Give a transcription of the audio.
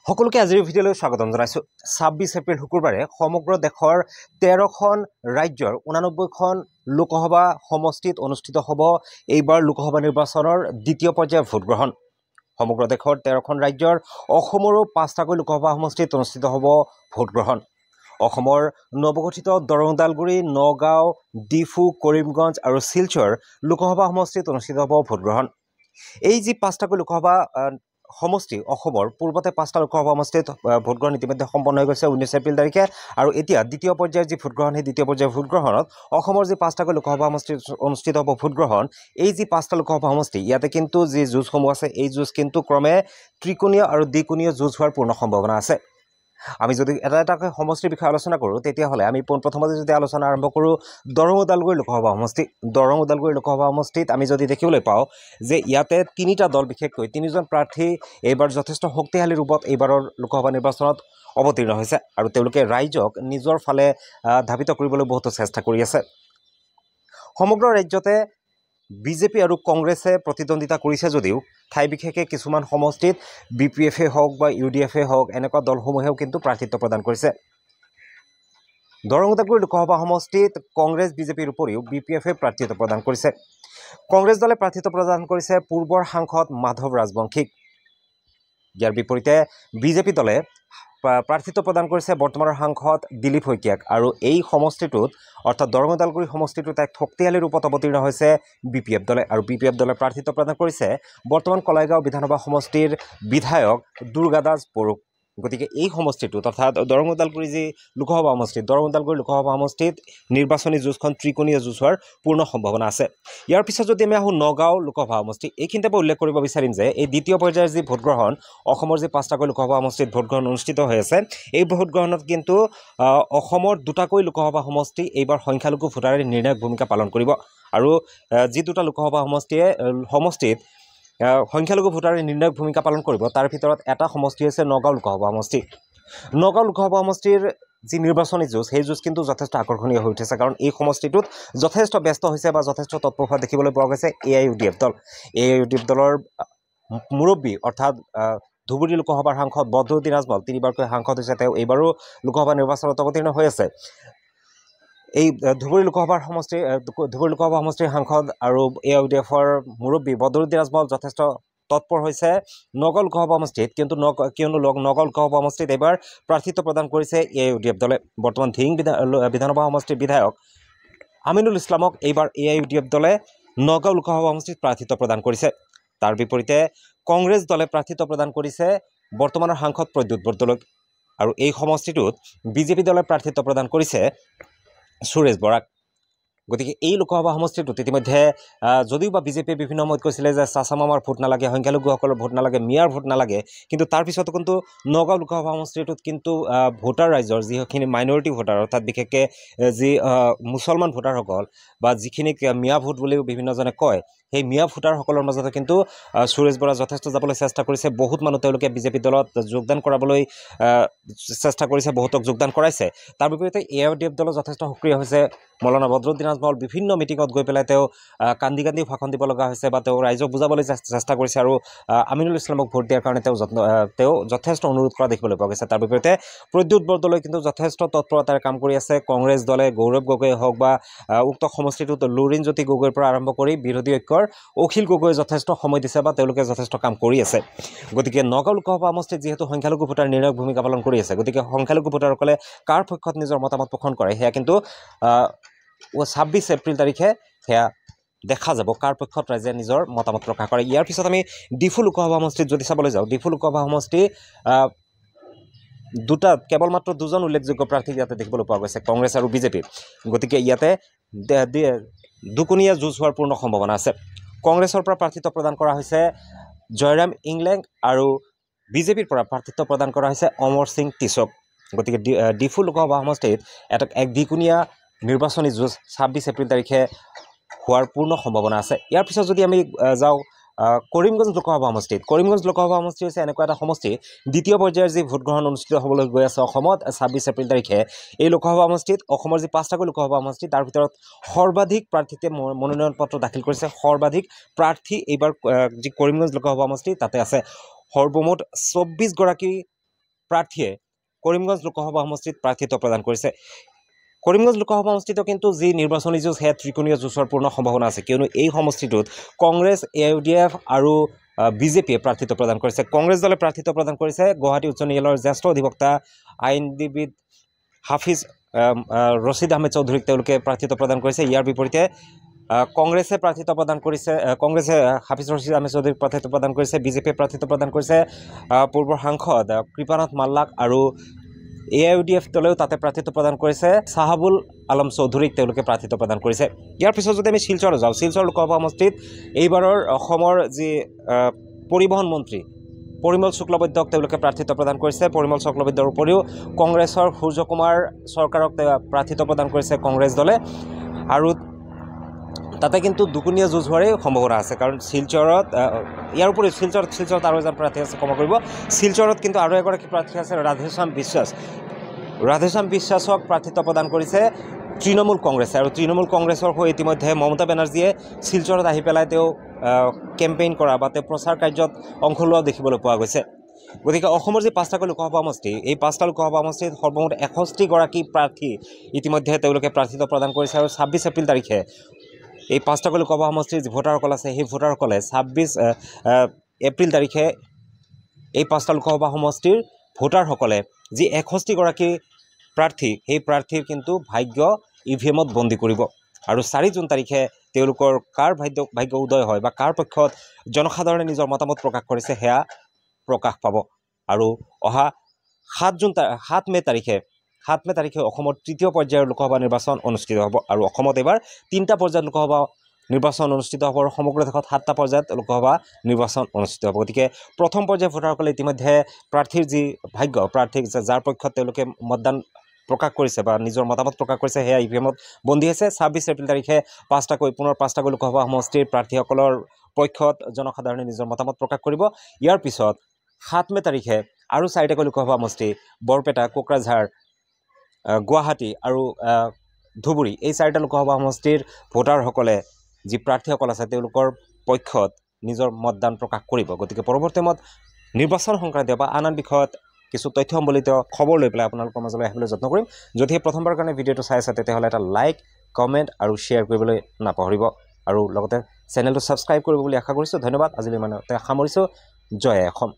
সকলোকে আজিৰ ভিডিঅ'লৈ স্বাগতম জনাইছো। ২৬ এপ্ৰিল শুকুৰবাৰে সমগ্ৰ দেশৰ ১৩খন ৰাজ্যৰ ৮৯খন লোকসভা সমষ্টিত অনুষ্ঠিত হ'ব এইবাৰ লোকসভা নিৰ্বাচনৰ দ্বিতীয় পৰ্যায়ৰ ভোটগ্ৰহণ। সমগ্ৰ দেশৰ ১৩খন ৰাজ্যৰ অসমৰো ৫টাকৈ লোকসভা সমষ্টিত অনুষ্ঠিত হ'ব ভোটগ্ৰহণ। অসমৰ নৱগঠিত দৰং ওদালগুৰি, নগাঁও, ডিফু, কৰিমগঞ্জ আৰু শিলচৰ লোকসভা সমষ্টিত অনুষ্ঠিত হ'ব ভোটগ্ৰহণ। এই যি ৫টাকৈ লোকসভা সমষ্টি অসমৰ পূৰ্বতে ৫টা লোকসভা সমষ্টিত ভোটগ্ৰহণ ইতিমধ্যে সম্পন্ন হৈ গৈছে ১৯ এপ্ৰিল তাৰিখে, আৰু এতিয়া দ্বিতীয় পৰ্যায়ৰ যি ভোটগ্ৰহণ সেই দ্বিতীয় পৰ্যায়ৰ ভোটগ্ৰহণত অসমৰ যি ৫টাকৈ লোকসভা সমষ্টিত অনুষ্ঠিত হ'ব ভোটগ্ৰহণ। এই যি ৫টা লোকসভা সমষ্টি ইয়াতে কিন্তু যি যুঁজসমূহ আছে এই যুঁজ কিন্তু ক্ৰমে ত্ৰিকোণীয় আৰু দ্বিকোণীয় যুঁজ হোৱাৰ পূৰ্ণ সম্ভাৱনা আছে। আমি যদি এটা এটাকৈ সমষ্টিৰ বিষয়ে আলোচনা কৰোঁ তেতিয়াহ'লে আমি পোনপ্ৰথমতে যদি আলোচনা আৰম্ভ কৰোঁ দৰং ওদালগুৰি লোকসভা সমষ্টি। দৰং ওদালগুৰি লোকসভা সমষ্টিত আমি যদি দেখিবলৈ পাওঁ যে ইয়াতে তিনিটা দল, বিশেষকৈ তিনিজন প্ৰাৰ্থী এইবাৰ যথেষ্ট শক্তিশালী ৰূপত এইবাৰৰ লোকসভা নিৰ্বাচনত অৱতীৰ্ণ হৈছে, আৰু তেওঁলোকে ৰাইজক নিজৰ ফালে ধাবিত কৰিবলৈ বহুতো চেষ্টা কৰি আছে। সমগ্ৰ ৰাজ্যতে বিজেপি আৰু কংগ্ৰেছে প্ৰতিদ্বন্দ্বিতা কৰিছে যদিও ঠাই বিশেষে কিছুমান সমষ্টিত BPF হওক বা UDF হওক এনেকুৱা দলসমূহেও কিন্তু প্ৰাৰ্থিত্ব প্ৰদান কৰিছে। দৰং ওদালগুৰি লোকসভা সমষ্টিত কংগ্ৰেছ বিজেপিৰ উপৰিও BPF প্ৰাৰ্থিত্ব প্ৰদান কৰিছে। কংগ্ৰেছ দলে প্ৰাৰ্থিত্ব প্ৰদান কৰিছে পূৰ্বৰ সাংসদ মাধৱ ৰাজবংশীক। ইয়াৰ বিপৰীতে বিজেপি দলে প্ৰাৰ্থিত্ব প্ৰদান কৰিছে বৰ্তমানৰ সাংসদ দিলীপ শইকীয়াক, আৰু এই সমষ্টিটোত অৰ্থাৎ দৰং ওদালগুৰি সমষ্টিটোত এক শক্তিশালী ৰূপত অৱতীৰ্ণ হৈছে BPF দলে, আৰু BPF দলে প্ৰাৰ্থিত্ব প্ৰদান কৰিছে বৰ্তমান কলাইগাঁও বিধানসভা সমষ্টিৰ বিধায়ক দুৰ্গাদাস বড়োক। গতিকে এই সমষ্টিটোত অৰ্থাৎ দৰং ওদালগুৰি যি লোকসভা সমষ্টি, দৰং ওদালগুৰি লোকসভা সমষ্টিত নিৰ্বাচনী যুঁজখন ত্ৰিকোণীয় যুঁজ হোৱাৰ পূৰ্ণ সম্ভাৱনা আছে। ইয়াৰ পিছত যদি আমি আহোঁ নগাঁও লোকসভা সমষ্টি, এইখিনিতে মই উল্লেখ কৰিব বিচাৰিম যে এই দ্বিতীয় পৰ্যায়ৰ যি ভোটগ্ৰহণ অসমৰ যি ৫টাকৈ লোকসভা সমষ্টিত ভোটগ্ৰহণ অনুষ্ঠিত হৈ আছে, এই ভোটগ্ৰহণত কিন্তু অসমৰ 2টাকৈ লোকসভা সমষ্টি এইবাৰ সংখ্যালঘু ভোটাৰে নিৰ্ণায়ক ভূমিকা পালন কৰিব, আৰু যি 2টা লোকসভা সমষ্টিত সংখ্যালঘু ভোটাৰে নিৰ্ণায়ক ভূমিকা পালন কৰিব তাৰ ভিতৰত এটা সমষ্টি হৈছে নগাঁও লোকসভা সমষ্টি। নগাঁও লোকসভা সমষ্টিৰ যি নিৰ্বাচনী যুঁজ সেই যুঁজ কিন্তু যথেষ্ট আকৰ্ষণীয় হৈ উঠিছে, কাৰণ এই সমষ্টিটোত যথেষ্ট ব্যস্ত হৈছে বা যথেষ্ট তৎপৰ হোৱা দেখিবলৈ পোৱা গৈছে AIUDF দল। AIUDF দলৰ মুৰব্বী অৰ্থাৎ ধুবুৰী লোকসভাৰ সাংসদ বদৰুদ্দিন আজমল, 3বাৰকৈ সাংসদ হৈছে তেওঁ, এইবাৰো লোকসভা নিৰ্বাচনত অৱতীৰ্ণ হৈ আছে। এই ধুবুৰী লোকসভা সমষ্টিৰ সাংসদ আৰু AIUDFৰ মুৰব্বী বদৰুদ্দিন আজমল যথেষ্ট তৎপৰ হৈছে নগাঁও লোকসভা সমষ্টিত, কিয়নো নগাঁও লোকসভা সমষ্টিত এইবাৰ প্ৰাৰ্থিত্ব প্ৰদান কৰিছে AIUDF দলে। বৰ্তমান ধিং বিধানসভা সমষ্টিৰ বিধায়ক আমিনুল ইছলামক এইবাৰ AIUDF দলে নগাঁও লোকসভা সমষ্টিত প্ৰাৰ্থিত্ব প্ৰদান কৰিছে। তাৰ বিপৰীতে কংগ্ৰেছ দলে প্ৰাৰ্থিত্ব প্ৰদান কৰিছে বৰ্তমানৰ সাংসদ প্ৰদ্যুৎ বৰদলৈক, আৰু এই সমষ্টিটোত বিজেপি দলে প্ৰাৰ্থিত্ব প্ৰদান কৰিছে সুৰেশ বৰাক। গতিকে এই লোকসভা সমষ্টিটোত ইতিমধ্যে যদিও বা বিজেপিয়ে বিভিন্ন সময়ত কৈছিলে যে চাচা মামাৰ ভোট নালাগে, সংখ্যালঘুসকলৰ ভোট নালাগে, মিয়াৰ ভোট নালাগে, কিন্তু তাৰ পিছতো কিন্তু নগাঁও লোকসভা সমষ্টিটোত কিন্তু ভোটাৰ ৰাইজৰ যিখিনি মাইনৰিটি ভোটাৰ অৰ্থাৎ বিশেষকৈ যি মুছলমান ভোটাৰসকল বা যিখিনিক মিয়া ভোট বুলিও বিভিন্নজনে কয়, সেই মিয়া ভোটাৰসকলৰ মাজতে কিন্তু সুৰেশ বৰা যথেষ্ট যাবলৈ চেষ্টা কৰিছে। বহুত মানুহ তেওঁলোকে বিজেপি দলত যোগদান কৰাবলৈ চেষ্টা কৰিছে, বহুতক যোগদান কৰাইছে। তাৰ বিপৰীতে AIUDF দলত যথেষ্ট সক্ৰিয় হৈছে মৌলানা বদৰুদ্দিন আজমল। বিভিন্ন মিটিঙত গৈ পেলাই তেওঁ কান্দি ভাষণ দিব লগা হৈছে বা তেওঁ ৰাইজক বুজাবলৈ চেষ্টা কৰিছে, আৰু আমিনুল ইছলামক ভোট দিয়াৰ কাৰণে তেওঁ যথেষ্ট অনুৰোধ কৰা দেখিবলৈ পোৱা গৈছে। তাৰ বিপৰীতে প্ৰদ্যুৎ বৰদলৈ কিন্তু যথেষ্ট তৎপৰতাৰে কাম কৰি আছে। কংগ্ৰেছ দলে গৌৰৱ গগৈ হওক বা উক্ত সমষ্টিটোত লুৰিণজ্যোতি গগৈৰ পৰা আৰম্ভ কৰি বিৰোধী ঐক্যৰ অখিল গগৈয়ে যথেষ্ট সময় দিছে বা তেওঁলোকে যথেষ্ট কাম কৰি আছে। গতিকে নগাঁও লোকসভা সমষ্টিত যিহেতু সংখ্যালঘু ভোটাৰ নিৰ্ণায়ক ভূমিকা পালন কৰি আছে, গতিকে সংখ্যালঘু ভোটাৰসকলে কাৰ পক্ষত নিজৰ মতামত পোষণ কৰে সেয়া কিন্তু ২৬ এপ্ৰিল তাৰিখে সেয়া দেখা যাব, কাৰ পক্ষত ৰাইজে নিজৰ মতামত প্ৰকাশ কৰে। ইয়াৰ পিছত আমি ডিফু লোকসভা সমষ্টিত যদি চাবলৈ যাওঁ, ডিফু লোকসভা সমষ্টি কেৱল মাত্ৰ 2জন উল্লেখযোগ্য প্ৰাৰ্থী ইয়াতে দেখিবলৈ পোৱা গৈছে, কংগ্ৰেছ আৰু বিজেপি। গতিকে ইয়াতে দুকোণীয়া যুঁজ হোৱাৰ পূৰ্ণ সম্ভাৱনা আছে। কংগ্ৰেছৰ পৰা প্ৰাৰ্থিত্ব প্ৰদান কৰা হৈছে জয়ৰাম ইংলেং, আৰু বিজেপিৰ পৰা প্ৰাৰ্থিত্ব প্ৰদান কৰা হৈছে অমৰ সিং টিছক। গতিকে ডিফু লোকসভা সমষ্টিত এক দ্বিকোণীয়া নিৰ্বাচনী যুঁজ ২৬ এপ্ৰিল তাৰিখে হোৱাৰ পূৰ্ণ সম্ভাৱনা আছে। ইয়াৰ পিছত যদি আমি যাওঁ কৰিমগঞ্জ লোকসভা সমষ্টিত, কৰিমগঞ্জ লোকসভা সমষ্টি হৈছে এনেকুৱা এটা সমষ্টি দ্বিতীয় পৰ্যায়ৰ যি ভোটগ্ৰহণ অনুষ্ঠিত হ'বলৈ গৈ আছে অসমত ২৬ এপ্ৰিল তাৰিখে। এই লোকসভা সমষ্টিত অসমৰ যি ৫টাকৈ লোকসভা সমষ্টি তাৰ ভিতৰত সৰ্বাধিক প্ৰাৰ্থীতে মনোনয়ন পত্ৰ দাখিল কৰিছে। সৰ্বাধিক প্ৰাৰ্থী এইবাৰ যি কৰিমগঞ্জ লোকসভা সমষ্টি তাতে আছে। সৰ্বমুঠ ২৪গৰাকী প্ৰাৰ্থীয়ে কৰিমগঞ্জ লোকসভা সমষ্টিত প্ৰাৰ্থিত্ব প্ৰদান কৰিছে কৰিমগঞ্জ লোকসভা সমষ্টিত কিন্তু যি নিৰ্বাচনী যুঁজ সেয়া ত্ৰিকোণীয় যুঁজৰ পূৰ্ণ সম্ভাৱনা আছে কিয়নো এই সমষ্টিটোত কংগ্ৰেছ AUDF আৰু বিজেপিয়ে প্ৰাৰ্থিত্ব প্ৰদান কৰিছে কংগ্ৰেছ দলে প্ৰাৰ্থিত্ব প্ৰদান কৰিছে গুৱাহাটী উচ্চ ন্যায়ালয়ৰ জ্যেষ্ঠ অধিবক্তা আইনবিদ হাফিজ ৰছিদ আহমেদ চৌধুৰীক তেওঁলোকে প্ৰাৰ্থিত্ব প্ৰদান কৰিছে ইয়াৰ বিপৰীতে কংগ্ৰেছে প্ৰাৰ্থিত্ব প্ৰদান কৰিছে কংগ্ৰেছে হাফিজ ৰছিদ আহমেদ চৌধুৰীক প্ৰাৰ্থিত্ব প্ৰদান কৰিছে বিজেপিয়ে প্ৰাৰ্থিত্ব প্ৰদান কৰিছে পূৰ্বৰ সাংসদ কৃপানাথ মাল্লাক আৰু AUDF দলেও তাতে প্ৰাৰ্থিত্ব প্ৰদান কৰিছে চাহাবুল আলম চৌধুৰীক তেওঁলোকে প্ৰাৰ্থিত্ব প্ৰদান কৰিছে ইয়াৰ পিছত যদি আমি শিলচৰ যাওঁ শিলচৰ লোকসভা সমষ্টিত এইবাৰৰ অসমৰ যি পৰিবহণ মন্ত্ৰী পৰিমল শুক্লবৈদ্যক তেওঁলোকে প্ৰাৰ্থিত্ব প্ৰদান কৰিছে পৰিমল শুক্লবৈদ্যৰ উপৰিও কংগ্ৰেছৰ সূৰ্য কুমাৰ চৰকাৰক প্ৰাৰ্থিত্ব প্ৰদান কৰিছে কংগ্ৰেছ দলে আৰু তাতে কিন্তু দুকুনীয়া যুঁজ হোৱাৰে সম্ভাৱনা আছে কাৰণ শিলচৰত ইয়াৰ উপৰি শিলচৰত আৰু এজন প্ৰাৰ্থী আছে ক্ষমা কৰিব শিলচৰত কিন্তু আৰু এগৰাকী প্ৰাৰ্থী আছে ৰাধেশ্যাম বিশ্বাসক প্ৰাৰ্থিত্ব প্ৰদান কৰিছে তৃণমূল কংগ্ৰেছে আৰু তৃণমূল কংগ্ৰেছৰ হৈ ইতিমধ্যে মমতা বেনাৰ্জীয়ে শিলচৰত আহি পেলাই তেওঁ কেম্পেইন কৰা বা তেওঁ প্ৰচাৰ কাৰ্যত অংশ লোৱা দেখিবলৈ পোৱা গৈছে গতিকে অসমৰ যি 5টাকৈ লোকসভা সমষ্টি এই 5টা লোকসভা সমষ্টিত সৰ্বমুঠ 61গৰাকী প্ৰাৰ্থী ইতিমধ্যে তেওঁলোকে প্ৰাৰ্থিত্ব প্ৰদান কৰিছে আৰু 26 এপ্ৰিল তাৰিখে এই 5টাকৈ লোকসভা সমষ্টিৰ যি ভোটাৰসকল আছে সেই ভোটাৰসকলে 26 এপ্ৰিল তাৰিখে এই 5টা লোকসভা সমষ্টিৰ ভোটাৰসকলে যি 61গৰাকী প্ৰাৰ্থী সেই প্ৰাৰ্থীৰ কিন্তু ভাগ্য ইভিএমত বন্দী কৰিব আৰু 4 জুন তাৰিখে তেওঁলোকৰ কাৰ ভাগ্য উদয় হয় বা কাৰ পক্ষত জনসাধাৰণে নিজৰ মতামত প্ৰকাশ কৰিছে সেয়া প্ৰকাশ পাব আৰু অহা 7 মে তাৰিখে অসমৰ তৃতীয় পৰ্যায়ৰ লোকসভা নিৰ্বাচন অনুষ্ঠিত হ'ব আৰু অসমত এবাৰ 3টা পৰ্যায়ত লোকসভা নিৰ্বাচন অনুষ্ঠিত হ'ব আৰু সমগ্ৰ দেশত 7টা পৰ্যায়ত লোকসভা নিৰ্বাচন অনুষ্ঠিত হ'ব গতিকে প্ৰথম পৰ্যায়ৰ ভোটাৰসকলে ইতিমধ্যে প্ৰাৰ্থীৰ যি ভাগ্য প্ৰাৰ্থীক যাৰ পক্ষত তেওঁলোকে মতদান প্ৰকাশ কৰিছে বা নিজৰ মতামত প্ৰকাশ কৰিছে সেয়া ইভিএমত বন্দী আছে 26 এপ্ৰিল তাৰিখে পুনৰ 5টাকৈ লোকসভা সমষ্টিৰ প্ৰাৰ্থীসকলৰ পক্ষত জনসাধাৰণে নিজৰ মতামত প্ৰকাশ কৰিব ইয়াৰ পিছত 7 মে তাৰিখে আৰু 4টাকৈ লোকসভা সমষ্টি বৰপেটা কোকৰাঝাৰ গুৱাহাটী আৰু ধুবুৰী এই 4টা লোকসভা সমষ্টিৰ ভোটাৰসকলে যি প্ৰাৰ্থীসকল আছে তেওঁলোকৰ পক্ষত নিজৰ মতদান প্ৰকাশ কৰিব গতিকে পৰৱৰ্তী সময়ত নিৰ্বাচন সংক্ৰান্তীয় বা আন বিষয়ত কিছু তথ্য সম্বলিত খবৰ লৈ পেলাই আপোনালোকৰ মাজলৈ আহিবলৈ যত্ন কৰিম যদিহে প্ৰথমবাৰৰ কাৰণে ভিডিঅ'টো চাই আছে তেতিয়াহ'লে এটা লাইক কমেণ্ট আৰু শ্বেয়াৰ কৰিবলৈ নাপাহৰিব আৰু লগতে চেনেলটো ছাবস্ক্ৰাইব কৰিব বুলি আশা কৰিছোঁ ধন্যবাদ আজিলৈ ইমানতে সামৰিছোঁ জয় অসম